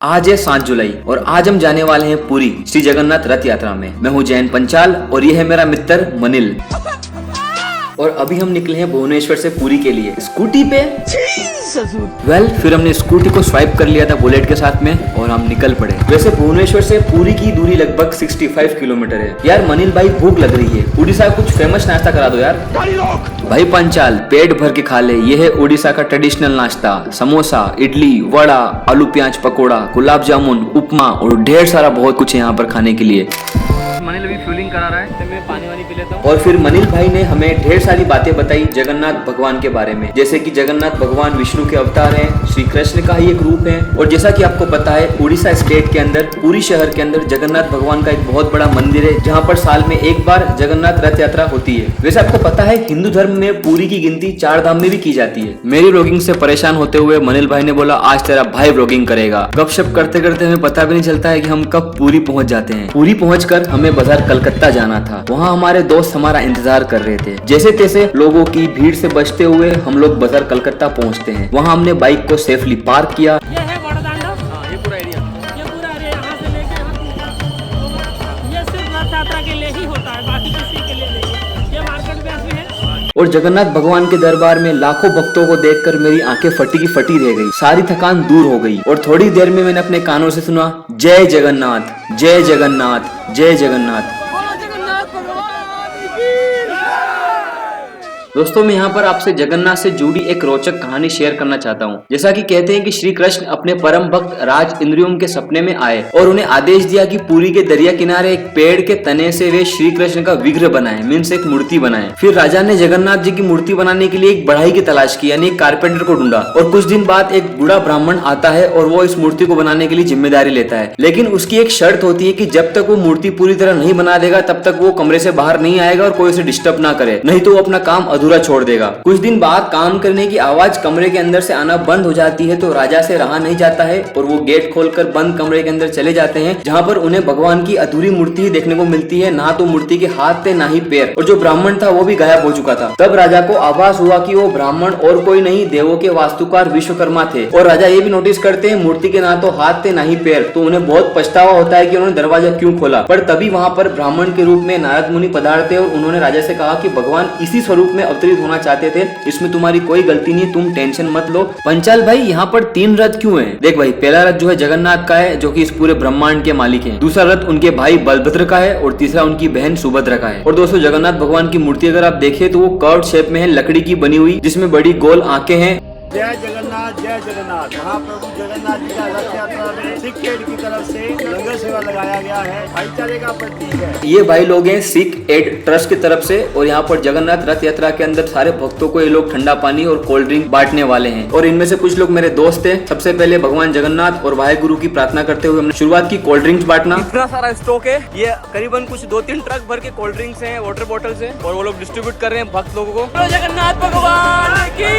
आज है 7 जुलाई और आज हम जाने वाले हैं पुरी श्री जगन्नाथ रथ यात्रा में। मैं हूं जैन पंचाल और ये है मेरा मित्र मनिल। और अभी हम निकले हैं भुवनेश्वर से पुरी के लिए स्कूटी पे। फिर हमने स्कूटी को स्वाइप कर लिया था बुलेट के साथ में और हम निकल पड़े। वैसे भुवनेश्वर से पुरी की दूरी लगभग 65 किलोमीटर है। यार मनिल भाई भूख लग रही है, उड़ीसा कुछ फेमस नाश्ता करा दो यार। भाई पंचाल पेट भर के खा ले, ये है उड़ीसा का ट्रेडिशनल नाश्ता। समोसा, इडली, वड़ा, आलू प्याज पकौड़ा, गुलाब जामुन, उपमा और ढेर सारा बहुत कुछ है यहाँ पर खाने के लिए। मनिल अभी फ्यूलिंग करा रहा है तो मैं पानी वानी पी लेता हूँ। और फिर मनिल भाई ने हमें ढेर सारी बातें बताई जगन्नाथ भगवान के बारे में, जैसे कि जगन्नाथ भगवान विष्णु के अवतार हैं, श्री कृष्ण का ही एक रूप है। और जैसा कि आपको पता है उड़ीसा स्टेट के अंदर पुरी शहर के अंदर जगन्नाथ भगवान का एक बहुत बड़ा मंदिर है, जहाँ पर साल में एक बार जगन्नाथ रथ यात्रा होती है। वैसे आपको पता है हिंदू धर्म में पुरी की गिनती 4 धाम में भी की जाती है। मेरी व्लॉगिंग से परेशान होते हुए मनिल भाई ने बोला आज तेरा भाई व्लॉगिंग करेगा। गपशप करते करते हमें पता भी नहीं चलता है कि हम कब पुरी पहुंच जाते हैं। पुरी पहुंचकर हमें बाजार कलकत्ता जाना था। वहाँ हमारे दोस्त हमारा इंतजार कर रहे थे। जैसे तैसे लोगों की भीड़ से बचते हुए हम लोग बाजार कलकत्ता पहुँचते हैं। वहाँ हमने बाइक को सेफली पार्क किया। ये है ये पूरा एरिया यहाँ से लेके ये सिर्फ रथ यात्रा के लिए ही होता है, बाकी किसी के लिए नहीं। ये मार्केट में ऐसे है। और जगन्नाथ भगवान के दरबार में लाखों भक्तों को देखकर मेरी आंखें फटी की फटी रह गई। सारी थकान दूर हो गई और थोड़ी देर में मैंने अपने कानों से सुना जय जगन्नाथ, जय जगन्नाथ, जय जगन्नाथ। दोस्तों मैं यहाँ पर आपसे जगन्नाथ से जुड़ी एक रोचक कहानी शेयर करना चाहता हूँ। जैसा कि कहते हैं कि श्री कृष्ण अपने परम भक्त राज इंद्रियों के सपने में आए और उन्हें आदेश दिया कि पुरी के दरिया किनारे एक पेड़ के तने से वे श्री कृष्ण का विग्रह बनाए, मीन्स एक मूर्ति बनाए। फिर राजा ने जगन्नाथ जी की मूर्ति बनाने के लिए एक बढ़ई की तलाश की, यानी एक कारपेंटर को ढूंढा। और कुछ दिन बाद एक बूढ़ा ब्राह्मण आता है और वो इस मूर्ति को बनाने के लिए जिम्मेदारी लेता है। लेकिन उसकी एक शर्त होती है कि जब तक वो मूर्ति पूरी तरह नहीं बना देगा तब तक वो कमरे से बाहर नहीं आएगा और कोई उसे डिस्टर्ब ना करे, नहीं तो वो अपना काम अधूरा छोड़ देगा। कुछ दिन बाद काम करने की आवाज कमरे के अंदर से आना बंद हो जाती है तो राजा से रहा नहीं जाता है और वो गेट खोलकर बंद कमरे के अंदर चले जाते हैं, जहाँ पर उन्हें भगवान की अधूरी मूर्ति ही देखने को मिलती है। ना तो मूर्ति के हाथ थे ना ही पैर, और जो ब्राह्मण था वो भी गायब हो चुका था। तब राजा को आभास हुआ कि वो ब्राह्मण और कोई नहीं देवों के वास्तुकार विश्वकर्मा थे। और राजा ये भी नोटिस करते हैं मूर्ति के ना तो हाथ थे ना ही पैर, तो उन्हें बहुत पछतावा होता है कि उन्होंने दरवाजा क्यों खोला। पर तभी वहाँ पर ब्राह्मण के रूप में नारद मुनि पधारते और उन्होंने राजा से कहा कि भगवान इसी स्वरूप में अवतरित होना चाहते थे, इसमें तुम्हारी कोई गलती नहीं, तुम टेंशन मत लो। पंचाल भाई यहाँ पर 3 रथ क्यों हैं? देख भाई, पहला रथ जो है जगन्नाथ का है, जो कि इस पूरे ब्रह्मांड के मालिक हैं। दूसरा रथ उनके भाई बलभद्र का है और तीसरा उनकी बहन सुभद्रा का है। और दोस्तों जगन्नाथ भगवान की मूर्ति अगर आप देखें तो वो कर्व शेप में है, लकड़ी की बनी हुई, जिसमें बड़ी गोल आंखें हैं। जय जगन्नाथ, जय जगन्नाथ। महाप्रभु जगन्नाथ जी का रथ यात्रा में सिख एड की तरफ से लंगर सेवा लगाया गया है, भाईचारे का प्रतीक है। ये भाई लोग हैं सिख एड ट्रस्ट की तरफ से और यहाँ पर जगन्नाथ रथ यात्रा के अंदर सारे भक्तों को ये लोग ठंडा पानी और कोल्ड ड्रिंक बांटने वाले हैं। और इनमें से कुछ लोग मेरे दोस्त हैं। सबसे पहले भगवान जगन्नाथ और वाहेगुरु की प्रार्थना करते हुए हमने शुरुआत की कोल्ड ड्रिंक्स बांटना। इतना सारा स्टॉक है, ये करीबन कुछ 2-3 ट्रक भर के कोल्ड ड्रिंक्स हैं, वाटर बॉटल्स हैं, और वो लोग डिस्ट्रीब्यूट कर रहे हैं भक्त लोगों को। जगन्नाथ भगवान की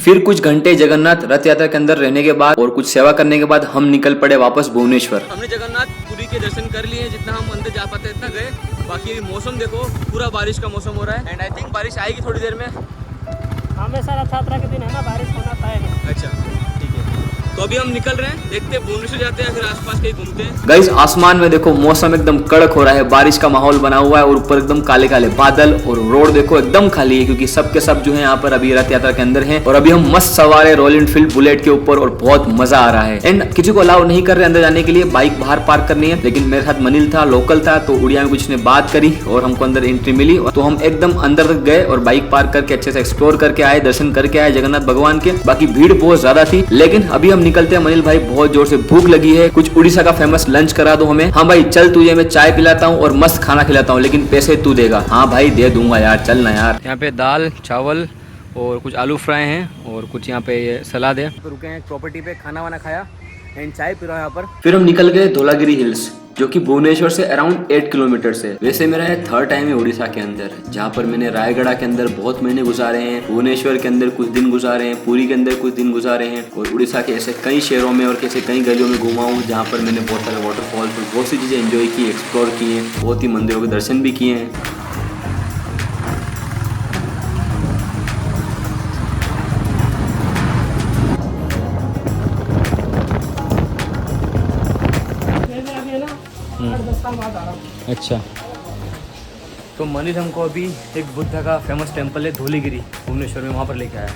फिर कुछ घंटे जगन्नाथ रथ यात्रा के अंदर रहने के बाद और कुछ सेवा करने के बाद हम निकल पड़े वापस भुवनेश्वर। हमने जगन्नाथ पुरी के दर्शन कर लिए, जितना हम अंदर जा पाते इतना गए। बाकी मौसम देखो, पूरा बारिश का मौसम हो रहा है एंड आई थिंक बारिश आएगी थोड़ी देर में। हमेशा रथ यात्रा के दिन है ना, बारिश होना तय है। अच्छा ठीक है, तो अभी हम निकल रहे हैं, देखते हैं भुवनेश्वर जाते हैं, फिर आसपास कहीं घूमते हैं। गाइस आसमान में देखो मौसम एकदम कड़क हो रहा है, बारिश का माहौल बना हुआ है और ऊपर एकदम काले काले बादल, और रोड देखो एकदम खाली है क्योंकि सब के सब जो है यहाँ पर अभी रथ यात्रा के अंदर हैं। और अभी हम मस्त सवार है रॉयल एनफील्ड बुलेट के ऊपर और बहुत मजा आ रहा है। एंड किसी को अलाउ नहीं कर रहे अंदर जाने के लिए, बाइक बाहर पार्क करनी है। लेकिन मेरे साथ मनिल था, लोकल था, तो उड़िया में कुछ ने बात करी और हमको अंदर एंट्री मिली। तो हम एकदम अंदर तक गए और बाइक पार्क करके अच्छे से एक्सप्लोर करके आए, दर्शन करके आए जगन्नाथ भगवान के। बाकी भीड़ बहुत ज्यादा थी, लेकिन अभी हम निकलते हैं। मनिल भाई बहुत जोर से भूख लगी है, कुछ उड़ीसा का फेमस लंच करा दो हमें। हाँ भाई चल, तुझे मैं चाय पिलाता हूँ और मस्त खाना खिलाता हूँ, लेकिन पैसे तू देगा। हाँ भाई दे दूंगा यार, चल ना यार। यहाँ पे दाल चावल और कुछ आलू फ्राई हैं और कुछ यहाँ पे सलाद है। रुके हैं प्रॉपर्टी पे, खाना वाना खाया एंड चाय पी रहा है यहाँ पर। फिर हम निकल गए धौलागिरी हिल्स, जो कि भुवनेश्वर से अराउंड 8 किलोमीटर है। वैसे मेरा ये 3rd टाइम है उड़ीसा के अंदर, जहाँ पर मैंने रायगढ़ के अंदर बहुत महीने गुजारे हैं, भुवनेश्वर के अंदर कुछ दिन गुजारे हैं, पुरी के अंदर कुछ दिन गुजारे हैं, और उड़ीसा के ऐसे कई शहरों में और कैसे कई गलियों में घुमा हूँ, जहाँ पर मैंने बहुत सारे वाटरफॉल, बहुत सी चीज़ें एंजॉय की, एक्सप्लोर किए हैं, बहुत ही मंदिरों के दर्शन भी किए हैं। अच्छा, तो मनीष हमको अभी एक बुद्धा का फेमस टेम्पल है धौलीगिरी भुवनेश्वर में, वहाँ पर लेके आया।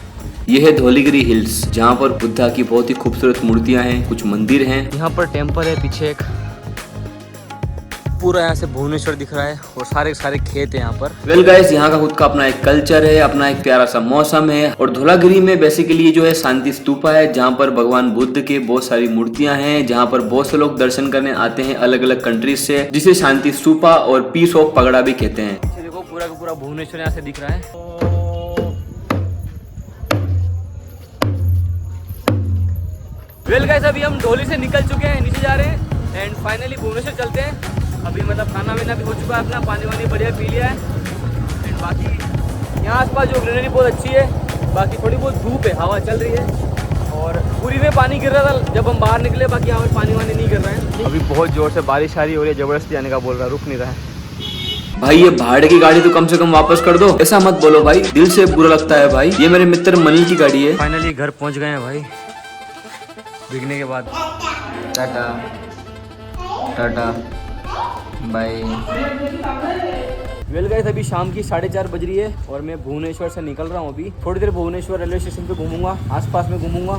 ये है धौलीगिरी हिल्स, जहाँ पर बुद्धा की बहुत ही खूबसूरत मूर्तियाँ हैं, कुछ मंदिर हैं। यहाँ पर टेम्पल है, पीछे एक पूरा यहाँ से भुवनेश्वर दिख रहा है और सारे सारे खेत है यहाँ पर। वेल गाइस, यहाँ का खुद का अपना एक कल्चर है, अपना एक प्यारा सा मौसम है। और धौलागिरी में बेसिकली जो है शांति स्तूपा है, जहाँ पर भगवान बुद्ध के बहुत सारी मूर्तियां हैं, जहाँ पर बहुत से लोग दर्शन करने आते हैं अलग अलग कंट्रीज से, जिसे शांति स्तूपा और पीस ऑफ पगड़ा भी कहते हैं। देखो पूरा का पूरा भुवनेश्वर यहाँ से दिख रहा है। वेल गाइस, अभी हम ढोली से निकल चुके हैं, नीचे जा रहे हैं एंड फाइनली भुवनेश्वर चलते हैं। अभी मतलब खाना वाना भी हो चुका है अपना, पानी वानी बढ़िया पी लिया है एंड बाकी यहाँ आसपास जो ग्रीनरी बहुत अच्छी है। बाकी थोड़ी बहुत धूप है, हवा चल रही है और पूरी में पानी गिर रहा था जब हम बाहर निकले, बाकी यहाँ पर पानी वानी नहीं गिर रहा है। अभी बहुत जोर से बारिश आ रही हो रही है, जबरदस्ती आने का बोल रहा है, रुक नहीं रहा है। भाई ये भाड़े की गाड़ी तो कम से कम वापस कर दो, ऐसा मत बोलो भाई, दिल से बुरा लगता है भाई। ये मेरे मित्र मनीष की गाड़ी है। फाइनली घर पहुँच गए हैं भाई, बिकने के बाद। Tata tata bye. Well guys, अभी शाम की 4:30 बज रही है और मैं भुवनेश्वर से निकल रहा हूँ। अभी थोड़ी देर भुवनेश्वर रेलवे स्टेशन पे घूमूंगा, आसपास में घूमूंगा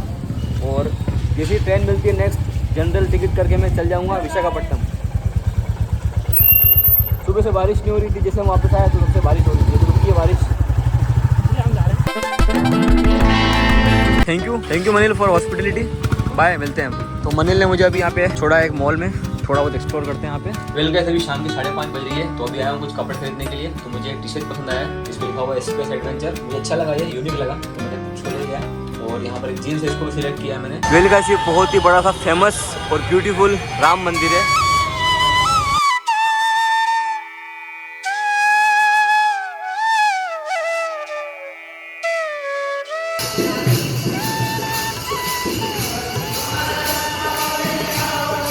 और जैसी ट्रेन मिलती है नेक्स्ट जनरल टिकट करके मैं चल जाऊँगा विशाखापट्टनम। सुबह से बारिश नहीं हो रही थी, जैसे हम वापस आए तो सबसे बारिश हो रही थी, तो रुकी है बारिश। Thank you Manil for hospitality. Bye, मिलते हैं हम। तो मनील ने मुझे अभी यहाँ पे छोड़ा एक मॉल में, थोड़ा बहुत एक्सप्लोर करते हैं यहाँ पे। वेल गाइस, अभी शाम की 5:30 बज रही है, तो अभी आया हूँ कुछ कपड़े खरीदने के लिए। तो मुझे एक टी शर्ट पसंद आया, इस पर लिखा हुआ है स्पेस एडवेंचर, मुझे अच्छा लगा, ये यूनिक लगा तो मैंने छोड़ लिया। और यहाँ पर एक जीन्स है, इसको भी सिलेक्ट किया मैंने। वेल गाइस, ये बहुत ही बड़ा सा फेमस और ब्यूटीफुल राम मंदिर है।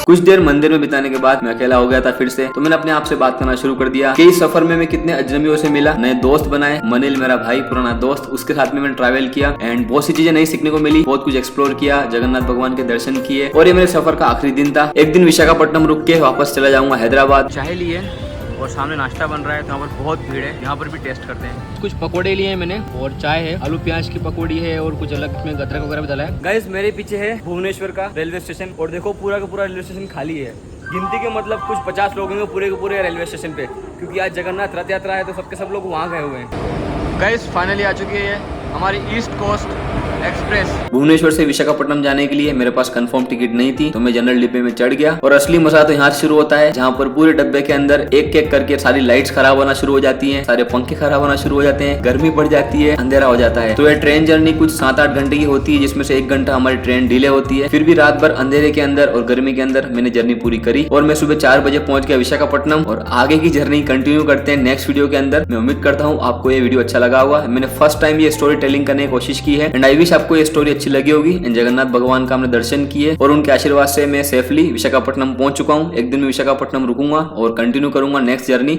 कुछ देर मंदिर में बिताने के बाद मैं अकेला हो गया था फिर से, तो मैंने अपने आप से बात करना शुरू कर दिया कि इस सफर में मैं कितने अजनबियों से मिला, नए दोस्त बनाए। मनील मेरा भाई, पुराना दोस्त, उसके साथ में मैंने ट्रैवल किया एंड बहुत सी चीजें नई सीखने को मिली, बहुत कुछ एक्सप्लोर किया, जगन्नाथ भगवान के दर्शन किए। और ये मेरे सफर का आखिरी दिन था। एक दिन विशाखापट्टनम रुक के वापस चला जाऊंगा हैदराबाद। चाय लिए और सामने नाश्ता बन रहा है, तो यहाँ पर बहुत भीड़ है, यहाँ पर भी टेस्ट करते हैं। कुछ पकोड़े लिए हैं मैंने और चाय है, आलू प्याज की पकौड़ी है और कुछ अलग इसमें गदरक वगैरह भी डाला है। गाइस, मेरे पीछे है भुवनेश्वर का रेलवे स्टेशन और देखो पूरा का पूरा रेलवे स्टेशन खाली है। गिनती के मतलब कुछ 50 लोग होंगे पूरे के पूरे रेलवे स्टेशन पे, क्योंकि आज जगन्नाथ रथ यात्रा है, तो सबके सब लोग वहाँ गए हुए हैं। गाइस, फाइनली आ चुकी है हमारी ईस्ट कोस्ट एक्सप्रेस। भुवनेश्वर से विशाखापट्टनम जाने के लिए मेरे पास कंफर्म टिकट नहीं थी, तो मैं जनरल डिब्बे में चढ़ गया। और असली मजा तो यहाँ से शुरू होता है, जहाँ पर पूरे डब्बे के अंदर एक एक करके सारी लाइट्स खराब होना शुरू हो जाती हैं, सारे पंखे खराब होना शुरू हो जाते हैं, गर्मी बढ़ जाती है, अंधेरा हो जाता है। तो ये ट्रेन जर्नी कुछ 7-8 घंटे की होती है, जिसमें से 1 घंटा हमारी ट्रेन डिले होती है। फिर भी रात भर अंधेरे के अंदर और गर्मी के अंदर मैंने जर्नी पूरी करी और मैं सुबह 4 बजे पहुंच गया विशाखापट्टनम। और आगे की जर्नी कंटिन्यू करते हैं नेक्स्ट वीडियो के अंदर। मैं उम्मीद करता हूँ आपको ये वीडियो अच्छा लगा होगा। मैंने फर्स्ट टाइम ये स्टोरी टेलिंग करने की कोशिश की है एंड आई विश आपको ये स्टोरी अच्छी लगी होगी। जगन्नाथ भगवान का हमने दर्शन किए और उनके आशीर्वाद से मैं सेफली विशाखापट्टनम पहुंच चुका हूं। एक दिन मैं विशाखापट्टनम रुकूंगा और कंटिन्यू करूंगा नेक्स्ट जर्नी।